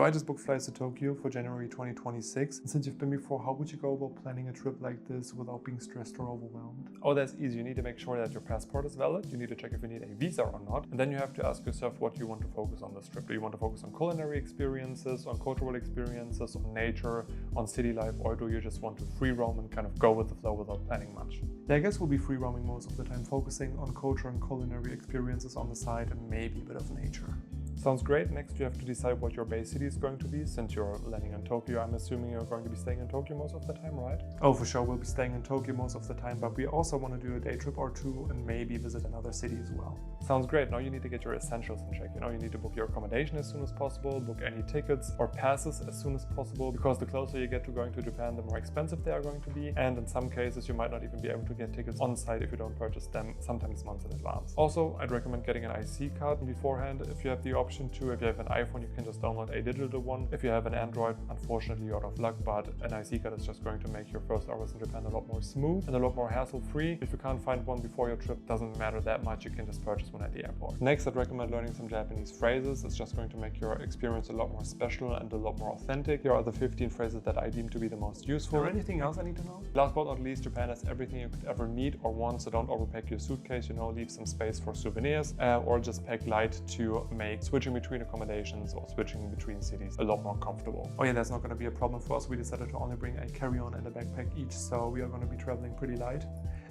So I just booked flights to Tokyo for January 2026. And since you've been before, how would you go about planning a trip like this without being stressed or overwhelmed? Oh, that's easy. You need to make sure that your passport is valid. You need to check if you need a visa or not. And then you have to ask yourself what you want to focus on this trip. Do you want to focus on culinary experiences, on cultural experiences, on nature, on city life, or do you just want to free roam and kind of go with the flow without planning much? Yeah, I guess we'll be free roaming most of the time, focusing on culture and culinary experiences on the side and maybe a bit of nature. Sounds great. Next, you have to decide what your base city is going to be. Since you're landing in Tokyo, I'm assuming you're going to be staying in Tokyo most of the time, right? Oh, for sure. We'll be staying in Tokyo most of the time, but we also want to do a day trip or two and maybe visit another city as well. Sounds great. Now you need to get your essentials in check. You need to book your accommodation as soon as possible, book any tickets or passes as soon as possible, because the closer you get to going to Japan, the more expensive they are going to be. And in some cases, you might not even be able to get tickets on site if you don't purchase them, sometimes months in advance. Also, I'd recommend getting an IC card beforehand if you have the option to. If you have an iPhone, you can just download a digital one. If you have an Android, unfortunately you're out of luck, but an IC card is just going to make your first hours in Japan a lot more smooth and a lot more hassle-free. If you can't find one before your trip, doesn't matter that much, you can just purchase one at the airport. Next, I'd recommend learning some Japanese phrases. It's just going to make your experience a lot more special and a lot more authentic. Here are the 15 phrases that I deem to be the most useful. Is there anything else I need to know? Last but not least, Japan has everything you could ever need or want, so don't overpack your suitcase, leave some space for souvenirs, or just pack light to make switching between accommodations or switching between cities a lot more comfortable. Oh yeah, that's not going to be a problem for us. We decided to only bring a carry-on and a backpack each, so we are going to be traveling pretty light.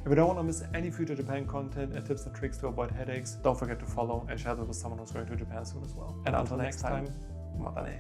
If you don't want to miss any future Japan content and tips and tricks to avoid headaches, don't forget to follow and share them with someone who's going to Japan soon as well. And until next time, mata ne.